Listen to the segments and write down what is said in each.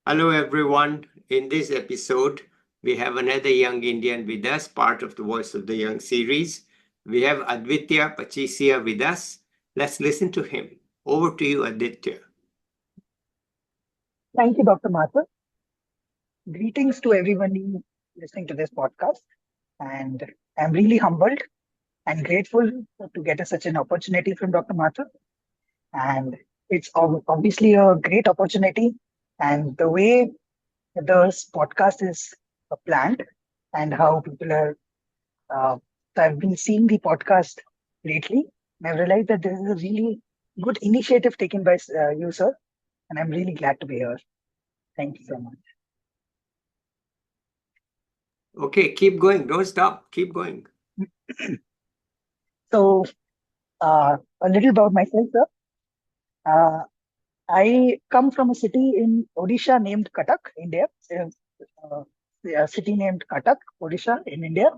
Hello, everyone. In this episode, we have another young Indian with us, part of the Voice of the Young series. We have Adwithiya Pachisia with us. Let's listen to him. Over to you, Aditya. Thank you, Dr. Mathur. Greetings to everyone listening to this podcast. And I'm really humbled and grateful to get such an opportunity from Dr. Mathur. And it's obviously a great opportunity. And the way this podcast is planned and how people are, uh, I've been seeing the podcast lately. And I've realized that this is a really good initiative taken by you, sir. And I'm really glad to be here. Thank you so much. Okay, keep going. Don't stop. Keep going. So, a little about myself, sir. Uh, I come from a city in Odisha named Cuttack, India. Uh, a city named Cuttack, Odisha in India.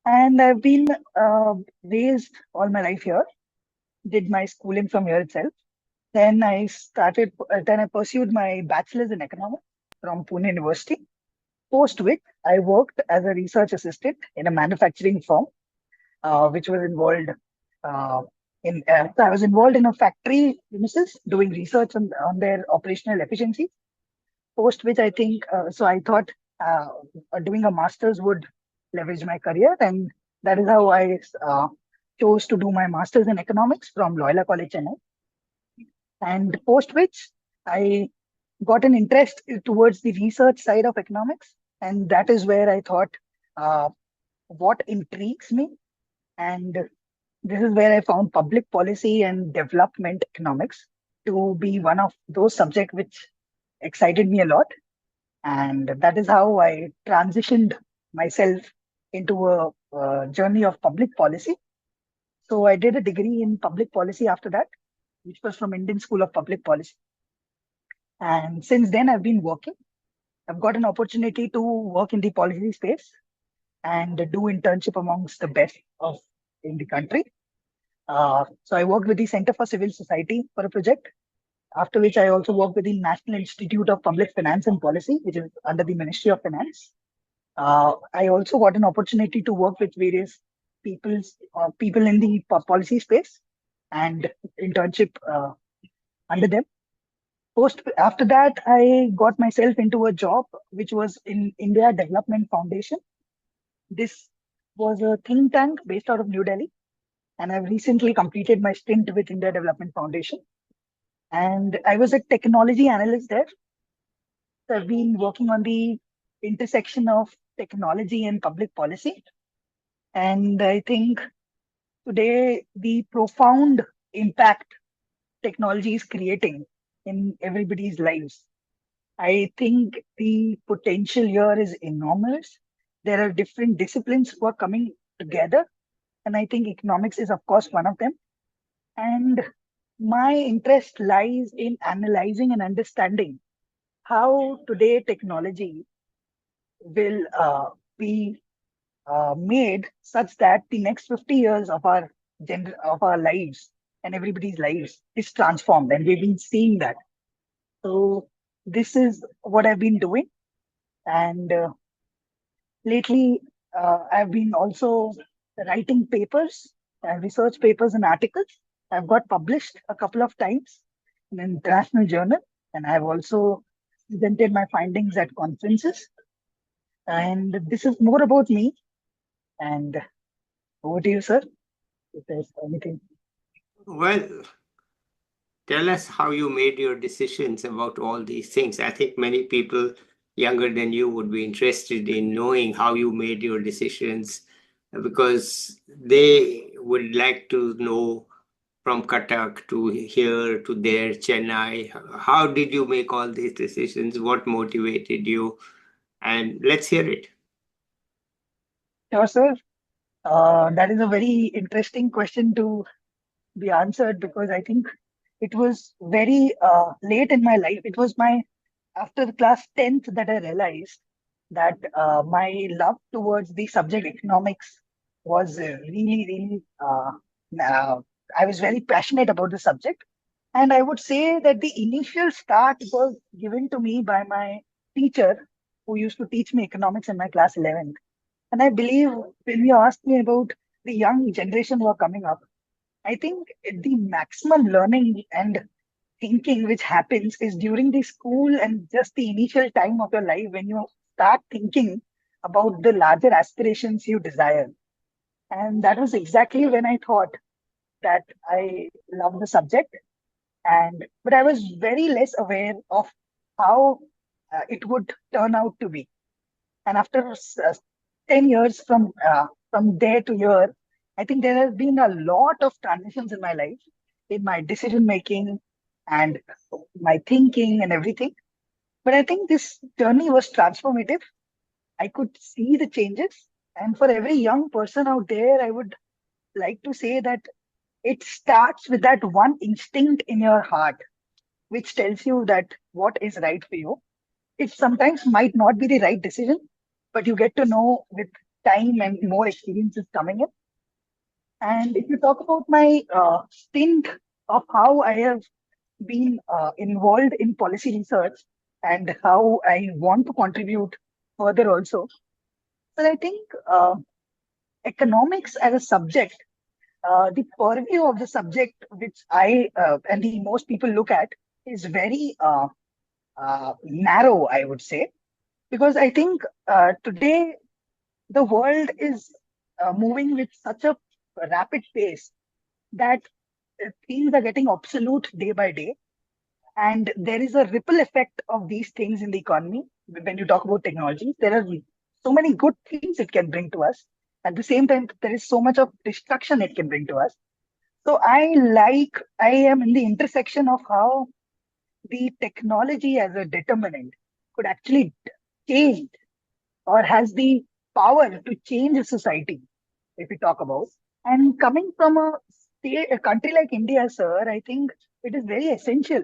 And I've been raised all my life here. Did my schooling from here itself. Then I pursued my bachelor's in economics from Pune University. Post which I worked as a research assistant in a manufacturing firm which was involved uh, so I was involved in a factory premises doing research on their operational efficiency. Post which I think, so I thought uh, doing a master's would leverage my career, and that is how I chose to do my master's in economics from Loyola College, Chennai. And post which I got an interest towards the research side of economics, and that is where I thought uh, what intrigues me and this is where I found public policy and development economics to be one of those subjects which excited me a lot. And that is how I transitioned myself into a journey of public policy. So I did a degree in public policy after that, which was from Indian School of Public Policy. And since then, I've been working. I've got an opportunity to work in the policy space and do internship amongst the best of in the country. So I worked with the Center for Civil Society for a project, after which I also worked with the National Institute of Public Finance and Policy, which is under the Ministry of Finance. I also got an opportunity to work with various people in the policy space and internship under them. Post after that, I got myself into a job which was in India Development Foundation. This was a think tank based out of New Delhi, and I've recently completed my stint with India Development Foundation. And I was a technology analyst there. So I've been working on the intersection of technology and public policy. And I think today the profound impact technology is creating in everybody's lives. I think the potential here is enormous. There are different disciplines who are coming together. And I think economics is, of course, one of them. And my interest lies in analyzing and understanding how today technology will be made such that the next 50 years of our lives and everybody's lives is transformed, and we've been seeing that. So this is what I've been doing, and lately I've been also writing papers, research papers and articles. I've got published a couple of times in an international journal, and I've also presented my findings at conferences. And this is more about me. And over to you, sir, if there's anything. Well, tell us how you made your decisions about all these things. I think many people younger than you would be interested in knowing how you made your decisions because they would like to know from Cuttack to here to there, Chennai. How did you make all these decisions? What motivated you? And let's hear it. Sure, sir. That is a very interesting question to be answered because I think it was very late in my life. It was my after class 10th that I realized that my love towards the subject economics was really, really, I was very passionate about the subject. And I would say that the initial start was given to me by my teacher who used to teach me economics in my class 11th. And I believe when you asked me about the young generation who are coming up, I think the maximum learning and thinking which happens is during the school and just the initial time of your life when you start thinking about the larger aspirations you desire. And that was exactly when I thought that I love the subject. And but I was very less aware of how it would turn out to be. And after 10 years from there to here, I think there has been a lot of transitions in my life, in my decision making and my thinking and everything. But I think this journey was transformative. I could see the changes. And for every young person out there, I would like to say that it starts with that one instinct in your heart, which tells you that what is right for you. It sometimes might not be the right decision, but you get to know with time and more experiences coming in. And if you talk about my stint of how I have been involved in policy research and how I want to contribute further also, but I think economics as a subject, the purview of the subject, which I and the most people look at, is very narrow, I would say, because I think today the world is moving with such a rapid pace that things are getting obsolete day by day. And there is a ripple effect of these things in the economy. When you talk about technology, there are so many good things it can bring to us. At the same time, there is so much of destruction it can bring to us. So I am in the intersection of how the technology as a determinant could actually change or has the power to change a society, if we talk about. And coming from a country like India, sir, I think it is very essential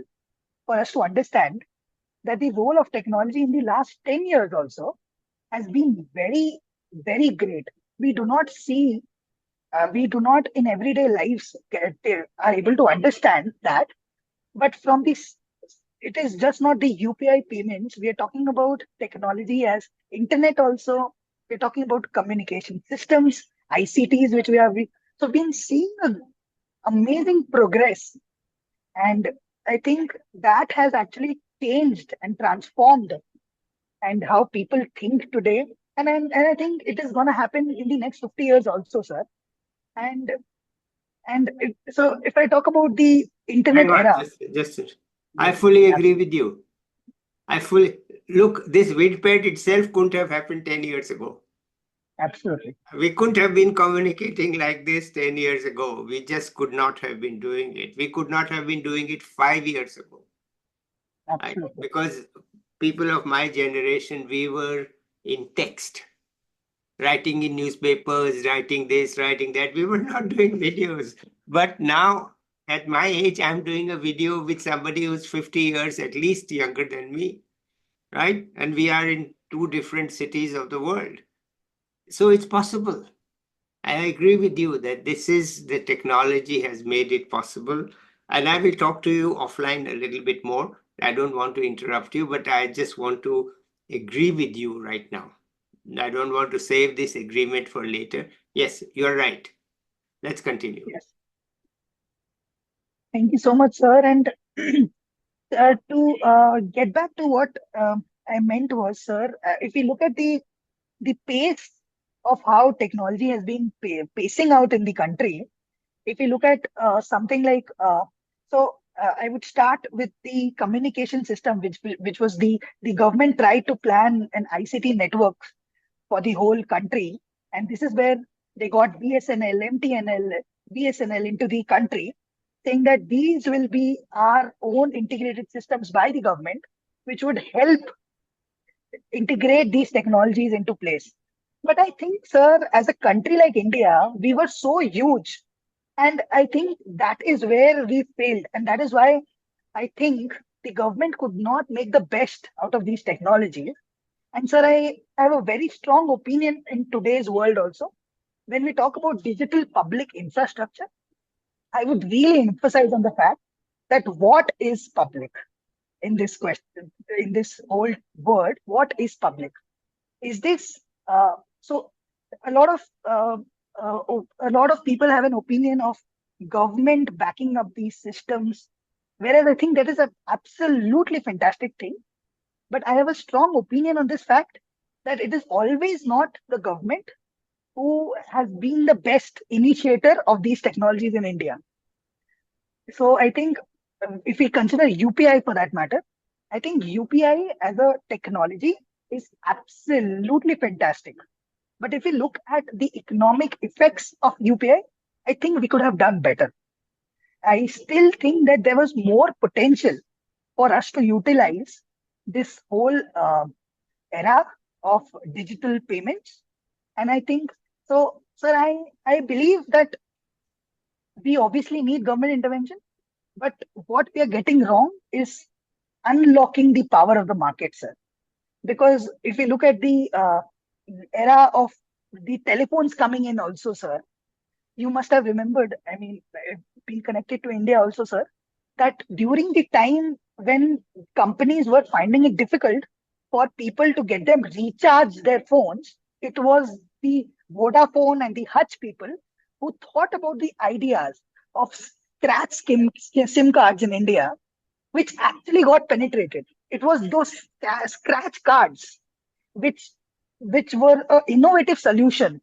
for us to understand that the role of technology in the last 10 years also has been very, very great. We do not see, we do not in everyday lives are able to understand that. But from this, it is just not the UPI payments. We are talking about technology as internet also. We're talking about communication systems, ICTs, which we have. So been seeing an amazing progress. And I think that has actually changed and transformed and how people think today. And I think it is going to happen in the next 50 years also, sir. And so if I talk about the internet Hang on, era, just I yes, fully agree absolutely, with you. I fully look, this Vidped itself couldn't have happened 10 years ago. absolutely, We couldn't have been communicating like this 10 years ago. We just could not have been doing it. We could not have been doing it 5 years ago. Right? absolutely. Because people of my generation, we were in text, writing in newspapers, writing this, writing that. We were not doing videos. But now, at my age, I'm doing a video with somebody who's 50 years at least younger than me, right? And we are in two different cities of the world. So it's possible. I agree with you that this is the technology has made it possible. And I will talk to you offline a little bit more. I don't want to interrupt you, but I just want to agree with you right now. I don't want to save this agreement for later. Yes, you're right. Let's continue. Yes. Thank you so much, sir. And to get back to what I meant was, sir, if we look at the pace of how technology has been pacing out in the country, if you look at something like I would start with the communication system, which was the government tried to plan an ICT network for the whole country, and this is where they got BSNL, MTNL, BSNL into the country, saying that these will be our own integrated systems by the government, which would help integrate these technologies into place. But I think, sir, as a country like India, we were so huge, and I think that is where we failed. And that is why I think the government could not make the best out of these technologies. And sir, I have a very strong opinion in today's world also. When we talk about digital public infrastructure, I would really emphasize on the fact that what is public in this question, in this whole word, what is public? Is this so a lot of a lot of people have an opinion of government backing up these systems, whereas I think that is a absolutely fantastic thing. But I have a strong opinion on this fact that it is always not the government who has been the best initiator of these technologies in India. So I think if we consider UPI for that matter, I think UPI as a technology is absolutely fantastic. But if we look at the economic effects of UPI, I think we could have done better. I still think that there was more potential for us to utilize this whole era of digital payments. And I think so, sir, I believe that we obviously need government intervention, but what we are getting wrong is unlocking the power of the market, sir. Because if we look at the era of the telephones coming in also, sir, you must have remembered, I mean, being connected to India also, sir, that during the time when companies were finding it difficult for people to get them recharge their phones, it was the Vodafone and the Hutch people who thought about the ideas of SIM cards in India, which actually got penetrated. It was those scratch cards which which were an innovative solution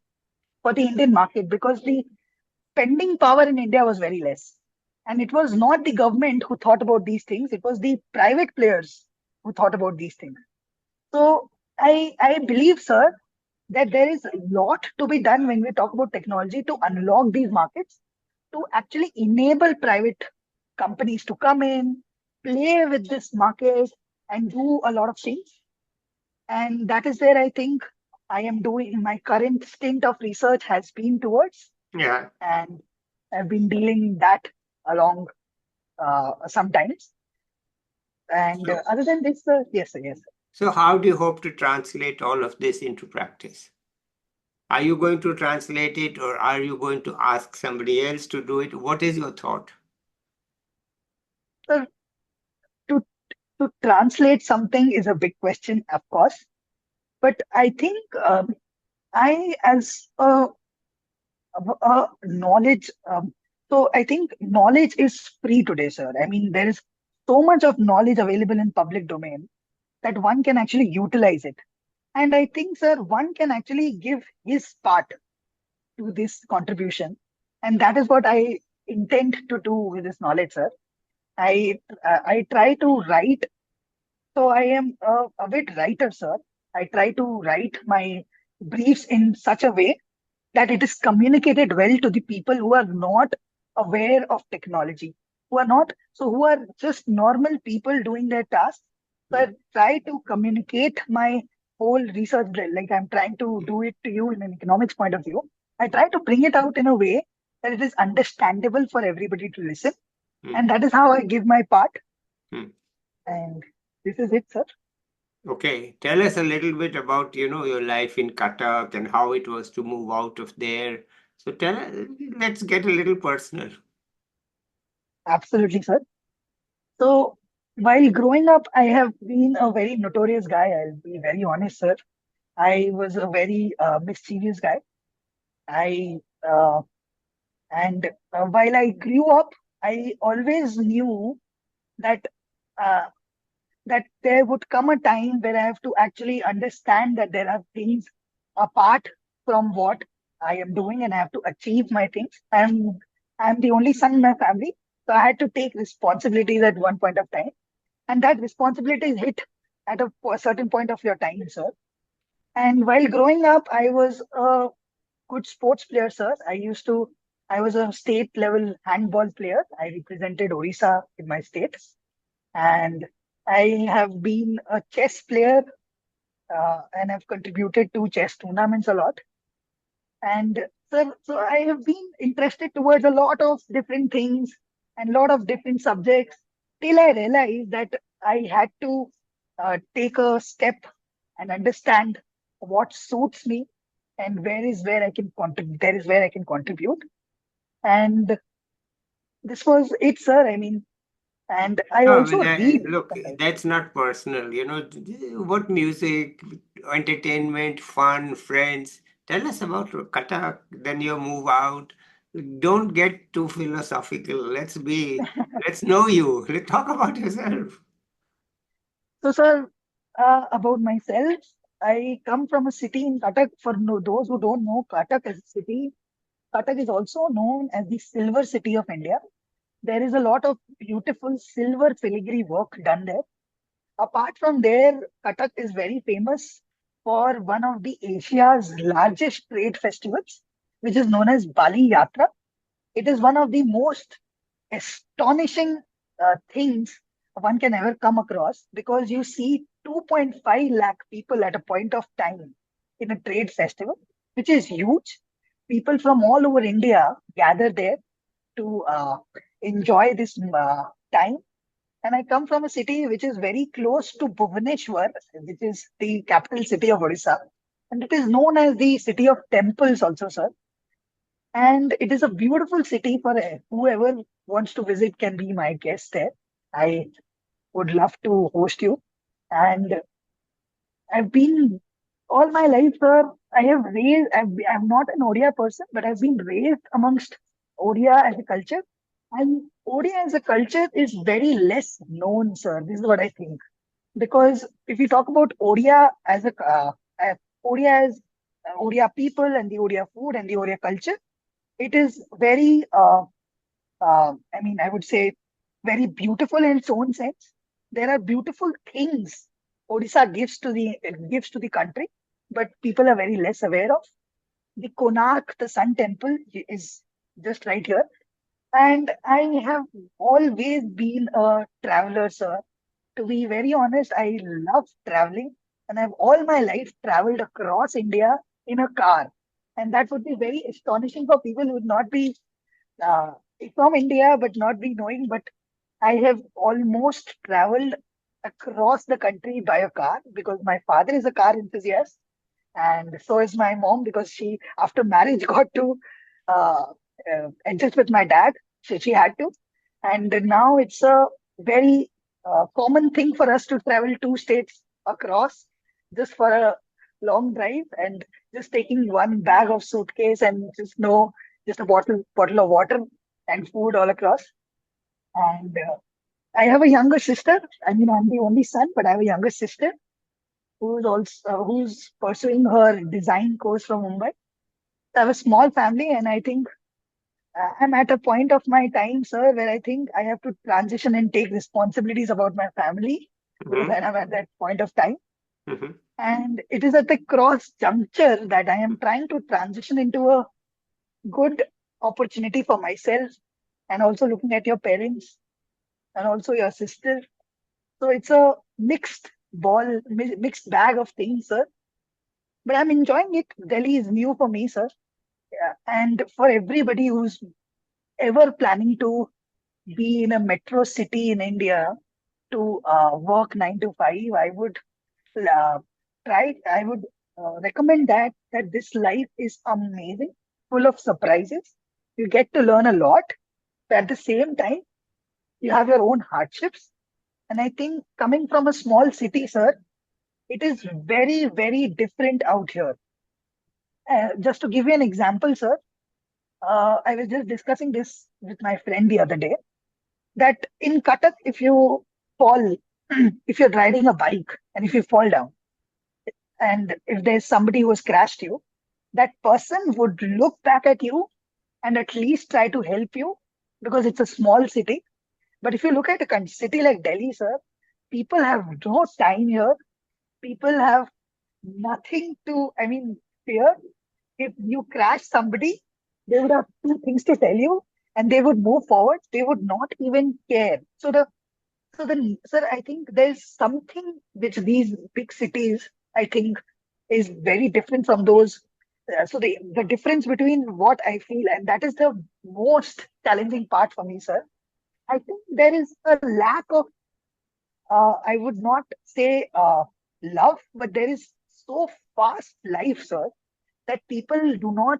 for the Indian market because the spending power in India was very less. And it was not the government who thought about these things, it was the private players who thought about these things. So I believe, sir, that there is a lot to be done when we talk about technology to unlock these markets, to actually enable private companies to come in, play with this market, and do a lot of things. And that is where I think I am doing my current stint of research has been towards, Yeah. and I've been dealing that along sometimes. And So, other than this, yes, sir, yes. Sir. so how do you hope to translate all of this into practice? Are you going to translate it or are you going to ask somebody else to do it? What is your thought? So to to translate something is a big question, of course. But I think I, as a knowledge, so I think knowledge is free today, sir. I mean, there is so much of knowledge available in public domain that one can actually utilize it. And I think, sir, one can actually give his part to this contribution. And that is what I intend to do with this knowledge, sir. I try to write. So I am a bit writer, sir. I try to write my briefs in such a way that it is communicated well to the people who are not aware of technology, who are just normal people doing their tasks. So I try to communicate my whole research, like I'm trying to do it to you in an economics point of view. I try to bring it out in a way that it is understandable for everybody to listen. Hmm. And that is how I give my part. Hmm. And this is it, sir. Okay, tell us a little bit about, your life in Cuttack and how it was to move out of there. So let's get a little personal. Absolutely, sir. So while growing up, I have been a very notorious guy. I'll be very honest, sir. I was a very mischievous guy. I and while I grew up, I always knew that uh, that there would come a time where I have to actually understand that there are things apart from what I am doing, and I have to achieve my things. I'm the only son in my family, so I had to take responsibilities at one point of time, and that responsibility is hit at a certain point of your time, sir. And while growing up, I was a good sports player, sir. I was a state level handball player. I represented Orissa in my state. And I have been a chess player and have contributed to chess tournaments a lot. And so I have been interested towards a lot of different things and a lot of different subjects till I realized that I had to take a step and understand what suits me and where I can contribute. There is where I can contribute. And this was it, sir. I mean, And I No, also read look, sometimes. that's not personal. What music, entertainment, fun, friends. Tell us about Kathak, then you move out. Don't get too philosophical. Let's know you. Let's talk about yourself. So, sir, about myself, I come from a city in Cuttack. For those who don't know Cuttack as a city, Cuttack is also known as the Silver City of India. There is a lot of beautiful silver filigree work done there. Apart from there, Cuttack is very famous for one of the Asia's largest trade festivals, which is known as Bali Yatra. It is one of the most astonishing things one can ever come across because you see 2.5 lakh people at a point of time in a trade festival, which is huge. People from all over India gather there to enjoy this time. And I come from a city which is very close to Bhubaneswar, which is the capital city of Odisha. And it is known as the city of temples also, sir. And it is a beautiful city for whoever wants to visit can be my guest there. I would love to host you. And I've been all my life, sir. I'm not an Odia person, but I've been raised amongst Odia as a culture. And Odia as a culture is very less known, sir. This is what I think. Because if you talk about Odia as Odia people and the Odia food and the Odia culture, it is very I would say very beautiful in its own sense. There are beautiful things Odisha gives to the country, but people are very less aware of. The Konark, the Sun Temple, is just right here. And I have always been a traveler, sir. To be very honest, I love traveling, and I've all my life traveled across India in a car. And that would be very astonishing for people who would not be uh, from India, but not be knowing. But I have almost traveled across the country by a car because my father is a car enthusiast, and so is my mom because she, after marriage, got to uh, adjust with my dad. So she had to, and now it's a very common thing for us to travel 2 states across just for a long drive and just taking one bag of suitcase and just a bottle of water and food all across. And I have a younger sister. I mean, I'm the only son, but I have a younger sister who's pursuing her design course from Mumbai. I have a small family, and I think I'm at a point of my time, sir, where I think I have to transition and take responsibilities about my family because Hmm. I'm at that point of time. Hmm. And it is at the cross juncture that I am trying to transition into a good opportunity for myself and also looking at your parents and also your sister. So it's a mixed bag of things, sir. But I'm enjoying it. Delhi is new for me, sir. Yeah. And for everybody who's ever planning to be in a metro city in India to work 9 to 5, I would uh, I would recommend that this life is amazing, full of surprises. You get to learn a lot, but at the same time, you have your own hardships. And I think coming from a small city, sir, it is very, very different out here. Just to give you an example, sir, I was just discussing this with my friend the other day that in Cuttack, if you fall, if you're riding a bike and if you fall down, and if there's somebody who has crashed you, that person would look back at you and at least try to help you because it's a small city. But if you look at a city like Delhi, sir, people have no time here. People have nothing to, fear. If you crash somebody, they would have two things to tell you and they would move forward. They would not even care. Sir, I think there's something which these big cities, I think, is very different from those. The difference between what I feel, and that is the most challenging part for me, sir. I think there is a lack of, I would not say love, but there is so fast life, sir, that people do not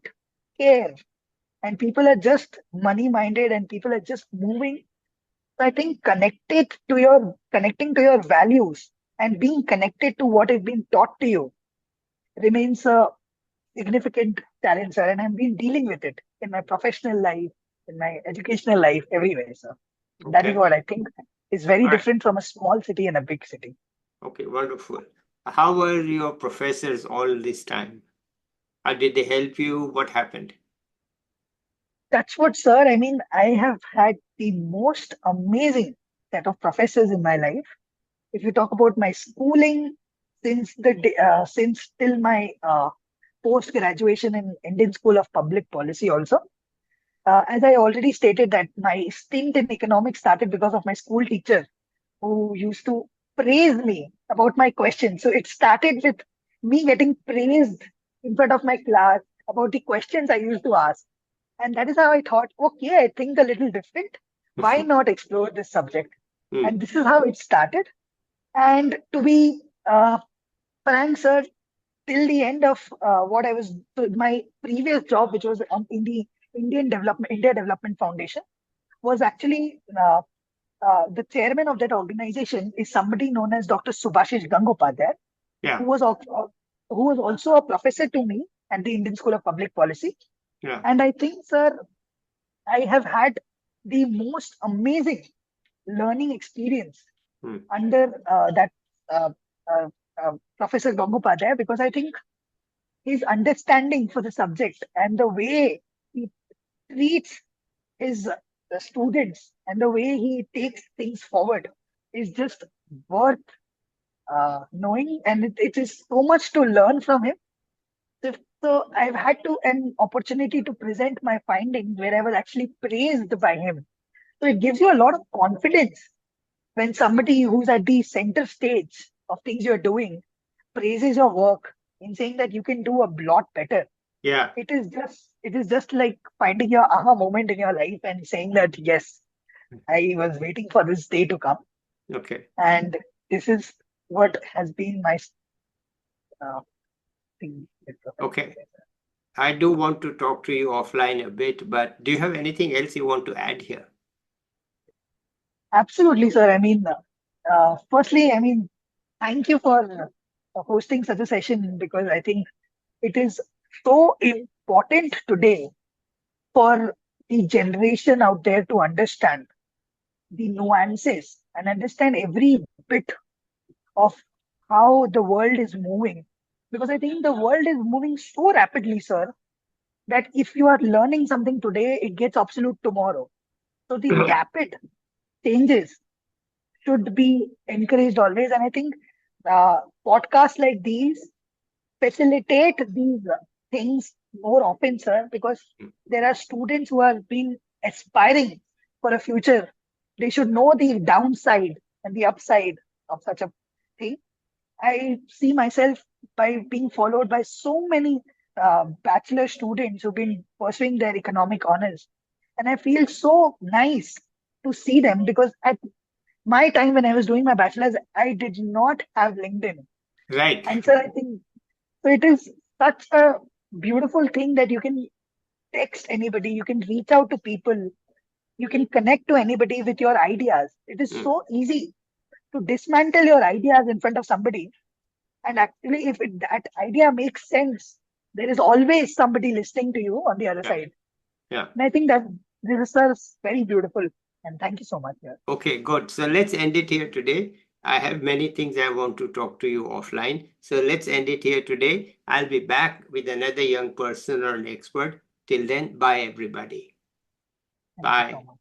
care, and people are just money minded, and people are just moving. So I think connecting to your values and being connected to what is being taught to you remains a significant challenge, sir. And I've been dealing with it in my professional life, in my educational life, everywhere, sir. That is Okay. what I think is very All right. different from a small city and a big city. Okay, wonderful. How were your professors all this time? How did they help you? What happened? That's what, sir. I mean, I have had the most amazing set of professors in my life. If you talk about my schooling, since till my post graduation in Indian School of Public Policy, also, as I already stated, that my stint in economics started because of my school teacher who used to praise me about my questions. So it started with me getting praised in front of my class about the questions I used to ask. And that is how I thought, okay, I think a little different. Why not explore this subject? Hmm. And this is how it started. And to be frank, sir, till the end of what I was, my previous job, which was in the India Development Foundation, was actually the chairman of that organization is somebody known as Dr. Subhashish Gangopadhyay, Yeah, who was who was also a professor to me at the Indian School of Public Policy. yeah. And I think, sir, I have had the most amazing learning experience Hmm. under that uh, uh, Professor Gangopadhyay, because I think his understanding for the subject and the way he treats his students and the way he takes things forward is just worth knowing, and it is so much to learn from him. So I've had to an opportunity to present my findings where I was actually praised by him. So it gives you a lot of confidence when somebody who's at the center stage of things you're doing praises your work in saying that you can do a lot better. Yeah. It is just like finding your aha moment in your life and saying that yes, I was waiting for this day to come, Okay. and this is what has been my uh, thing with Okay. professional. I do want to talk to you offline a bit, but do you have anything else you want to add here? Absolutely, sir. I mean, firstly, I mean, thank you for hosting such a session, because I think it is so important today for the generation out there to understand the nuances and understand every bit of how the world is moving. Because I think the world is moving so rapidly, sir, that if you are learning something today, it gets obsolete tomorrow. So the rapid changes should be encouraged always. And I think podcasts like these facilitate these things more often, sir, because there are students who are being aspiring for a future. They should know the downside and the upside of such a thing. I see myself by being followed by so many bachelor students who've been pursuing their economic honors. And I feel so nice to see them, because at my time when I was doing my bachelor's, I did not have LinkedIn. Right. And sir, I think so it is such a beautiful thing that you can text anybody, you can reach out to people, you can connect to anybody with your ideas. It is Hmm. so easy to dismantle your ideas in front of somebody. And actually, if that idea makes sense, there is always somebody listening to you on the other Yeah. side. Yeah. And I think that this is sir, very beautiful. And thank you so much. Yeah. Okay, good. So let's end it here today. I have many things I want to talk to you offline. So let's end it here today. I'll be back with another young person or an expert. Till then, bye everybody. Thank you so Bye. much.